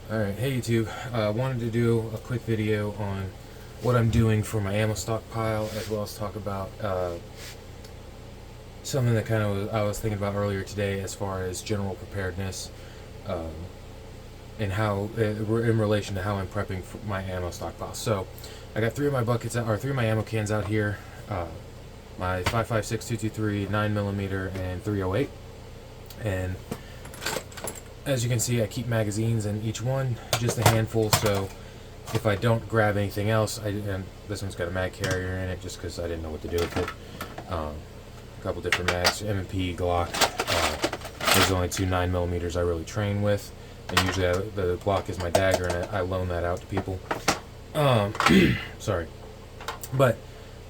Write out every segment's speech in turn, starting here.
Alright, hey YouTube. I wanted to do a quick video on what I'm doing for my ammo stockpile, as well as talk about something that I was thinking about earlier today as far as general preparedness, um, and how in relation to how I'm prepping for my ammo stockpile. So I got three of my ammo cans out here. My 5.56, 223, 9mm, and 308. And as you can see, I keep magazines in each one, just a handful, so if I don't grab anything else, and this one's got a mag carrier in it just because I didn't know what to do with it. A couple different mags, M&P, Glock. There's only two 9mm I really train with, and usually the Glock is my dagger, and I loan that out to people. Sorry. But,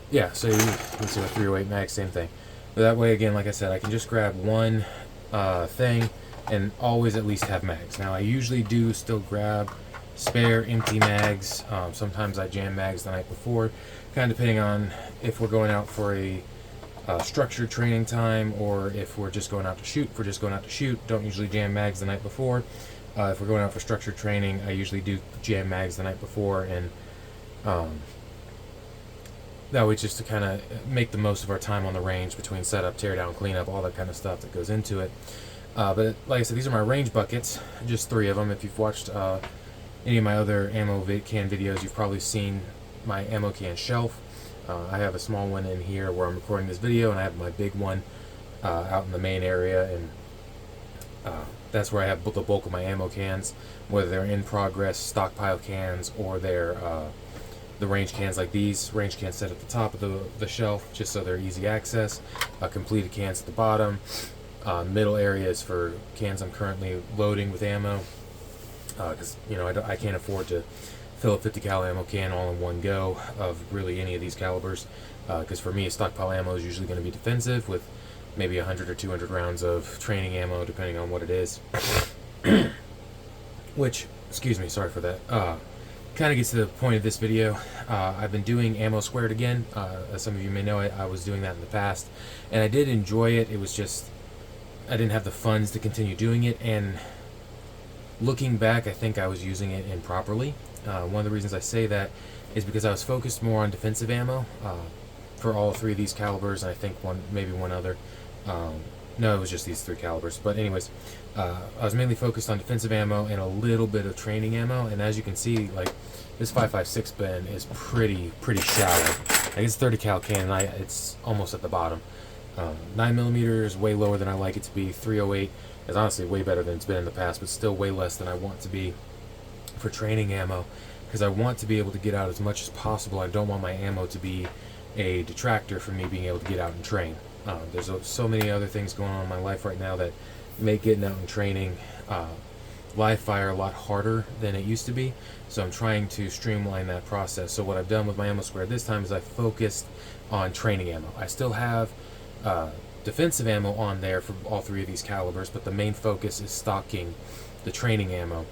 yeah, so you can see my 308 mag, same thing. But that way, again, like I said, I can just grab one thing, and always at least have mags. Now I usually do still grab spare empty mags. Sometimes I jam mags the night before, kind of depending on if we're going out for a structured training time or if we're just going out to shoot. If we're just going out to shoot, don't usually jam mags the night before. If we're going out for structured training, I usually do jam mags the night before, and that way just to kind of make the most of our time on the range between setup, tear down, cleanup, all that kind of stuff that goes into it. But like I said, these are my range buckets, just three of them. If you've watched any of my other ammo can videos, you've probably seen my ammo can shelf. I have a small one in here where I'm recording this video, and I have my big one out in the main area, and that's where I have the bulk of my ammo cans, whether they're in progress, stockpile cans, or they're the range cans like these. Range cans set at the top of the shelf just so they're easy access. Completed cans at the bottom. Middle areas for cans I'm currently loading with ammo, because I can't afford to fill a 50 cal ammo can all in one go of really any of these calibers, because for me a stockpile ammo is usually going to be defensive with maybe 100 or 200 rounds of training ammo depending on what it is. Which, excuse me, sorry for that, kind of gets to the point of this video. I've been doing ammo squared again. As some of you may know, I was doing that in the past, and I did enjoy it. It was just I didn't have the funds to continue doing it, and looking back, I think I was using it improperly. One of the reasons I say that is because I was focused more on defensive ammo for all three of these calibers, and I think maybe one other. No, it was just these three calibers. But anyways, I was mainly focused on defensive ammo and a little bit of training ammo. And as you can see, like this 5.56 bin is pretty shallow. Like it's 30 cal can, and it's almost at the bottom. 9mm is way lower than I like it to be. 308 is honestly way better than it's been in the past, but still way less than I want to be for training ammo, because I want to be able to get out as much as possible. I don't want my ammo to be a detractor from me being able to get out and train. There's so many other things going on in my life right now that make getting out and training live fire a lot harder than it used to be, so I'm trying to streamline that process. So what I've done with my ammo square this time is I focused on training ammo. I still have defensive ammo on there for all three of these calibers, but the main focus is stocking the training ammo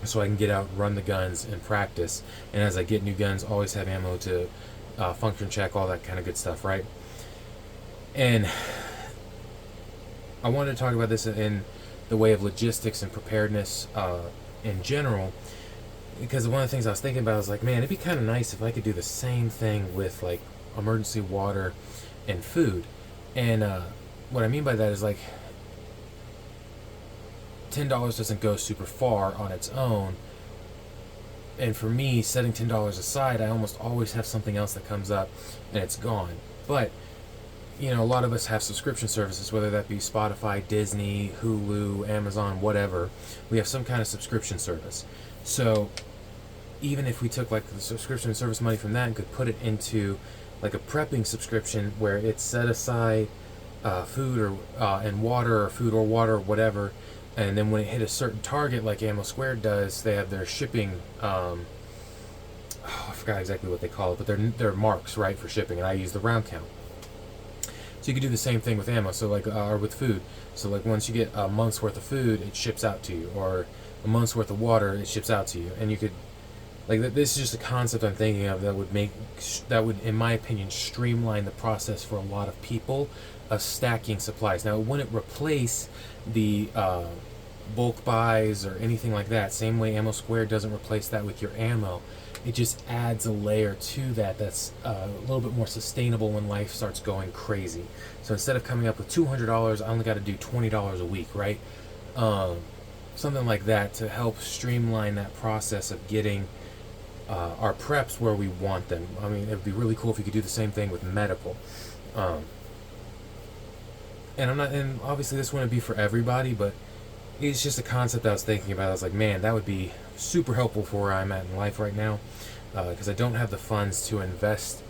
so I can get out, run the guns, and practice. And as I get new guns, always have ammo to function check, all that kind of good stuff, right? And I wanted to talk about this in the way of logistics and preparedness in general, because one of the things I was thinking about was like, man, it'd be kind of nice if I could do the same thing with like emergency water and food. And what I mean by that is like $10 doesn't go super far on its own, and for me, setting $10 aside, I almost always have something else that comes up and it's gone. But a lot of us have subscription services, whether that be Spotify, Disney, Hulu, Amazon, whatever. We have some kind of subscription service. So even if we took like the subscription service money from that and could put it into like a prepping subscription where it's set aside food or and water, or food or water or whatever, and then when it hit a certain target like Ammo Squared does, they have their shipping I forgot exactly what they call it, but they're marks, right, for shipping, and I use the round count. So you could do the same thing with ammo, so like or with food. So like once you get a month's worth of food, it ships out to you, or a month's worth of water, it ships out to you, and you could like this is just a concept I'm thinking of that would, in my opinion, streamline the process for a lot of people of stacking supplies. Now, it wouldn't replace the bulk buys or anything like that. Same way Ammo Squared doesn't replace that with your ammo. It just adds a layer to that that's a little bit more sustainable when life starts going crazy. So instead of coming up with $200, I only got to do $20 a week, right? Something like that to help streamline that process of getting our preps where we want them. I mean, it'd be really cool if you could do the same thing with medical. And obviously this wouldn't be for everybody, but it's just a concept I was thinking about. I was like, man, that would be super helpful for where I'm at in life right now, because I don't have the funds to invest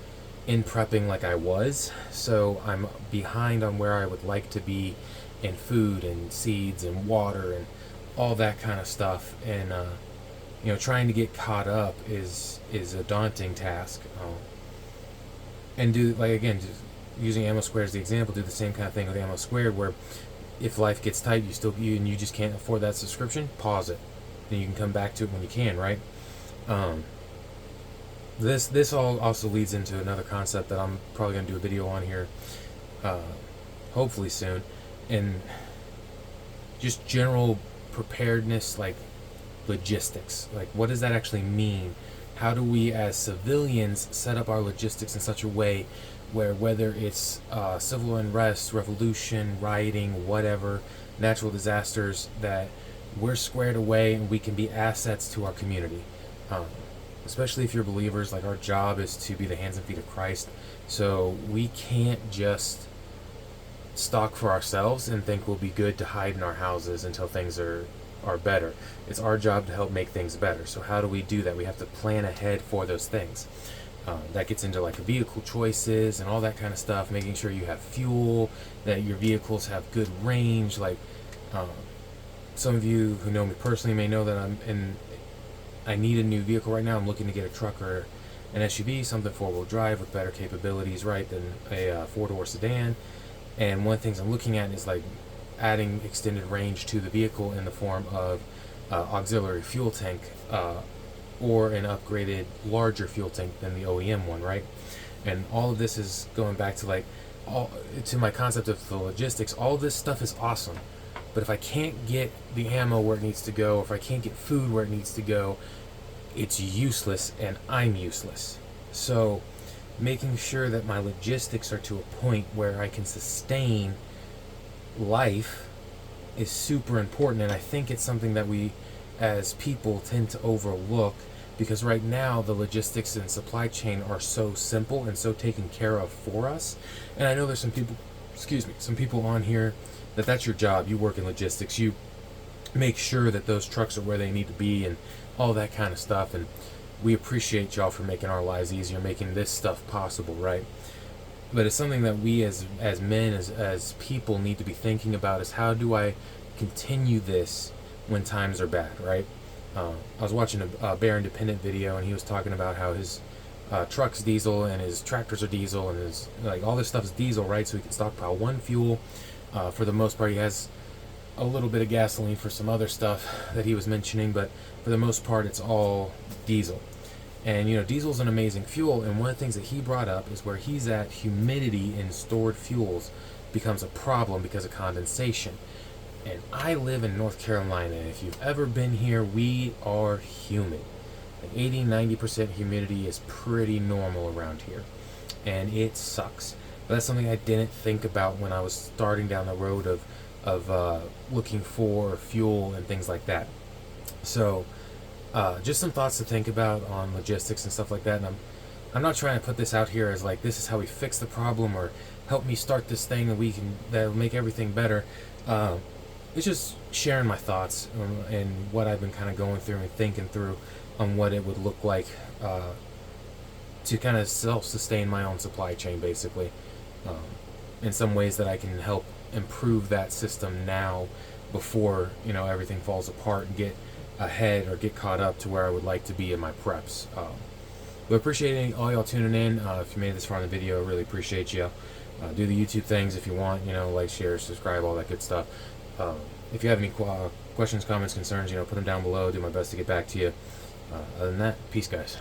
in prepping like I was. So I'm behind on where I would like to be in food and seeds and water and all that kind of stuff. And trying to get caught up is a daunting task. And do, like, again, just using Ammo Squared as the example, do the same kind of thing with Ammo Squared, where if life gets tight, you just can't afford that subscription, pause it. Then you can come back to it when you can, right? This all also leads into another concept that I'm probably going to do a video on here, hopefully soon, and just general preparedness, like logistics. Like, what does that actually mean? How do we as civilians set up our logistics in such a way where, whether it's civil unrest, revolution, rioting, whatever, natural disasters, that we're squared away and we can be assets to our community. Especially if you're believers, like, our job is to be the hands and feet of Christ. So we can't just stock for ourselves and think we'll be good to hide in our houses until things are better. It's our job to help make things better. So how do we do that? We have to plan ahead for those things. That gets into, like, vehicle choices and all that kind of stuff, making sure you have fuel, that your vehicles have good range. Like, some of you who know me personally may know that I need a new vehicle right now. I'm looking to get a truck or an SUV, something four-wheel drive with better capabilities, right, than a four-door sedan. And one of the things I'm looking at is, like, adding extended range to the vehicle in the form of auxiliary fuel tank, or an upgraded larger fuel tank than the OEM one, right? And all of this is going back to, like, to my concept of the logistics. All of this stuff is awesome, but if I can't get the ammo where it needs to go, or if I can't get food where it needs to go, it's useless, and I'm useless. So making sure that my logistics are to a point where I can sustain life is super important, and I think it's something that we as people tend to overlook, because right now the logistics and supply chain are so simple and so taken care of for us. And I know there's some people on here that's your job. You work in logistics, you make sure that those trucks are where they need to be and all that kind of stuff, and we appreciate y'all for making our lives easier, making this stuff possible, right? But it's something that we as men, as people, need to be thinking about, is how do I continue this when times are bad, right? I was watching a Bear Independent video, and he was talking about how his truck's diesel and his tractors are diesel, and his, like, all this stuff is diesel, right? So he can stockpile one fuel. For the most part, he has a little bit of gasoline for some other stuff that he was mentioning, but for the most part, it's all diesel. And, diesel's an amazing fuel, and one of the things that he brought up is where he's at, humidity in stored fuels becomes a problem because of condensation. And I live in North Carolina, and if you've ever been here, we are humid. Like 80-90% humidity is pretty normal around here, and it sucks. But that's something I didn't think about when I was starting down the road of looking for fuel and things like that. So just some thoughts to think about on logistics and stuff like that. And I'm not trying to put this out here as, like, this is how we fix the problem, or help me start this thing that'll make everything better. It's just sharing my thoughts and what I've been kind of going through and thinking through on what it would look like to kind of self-sustain my own supply chain, basically. In some ways that I can help improve that system now before, everything falls apart, and get ahead or get caught up to where I would like to be in my preps. But appreciating all y'all tuning in. If you made this far in the video, I really appreciate you. Do the YouTube things if you want, like, share, subscribe, all that good stuff. If you have any questions, comments, concerns, put them down below. Do my best to get back to you. Other than that, peace, guys.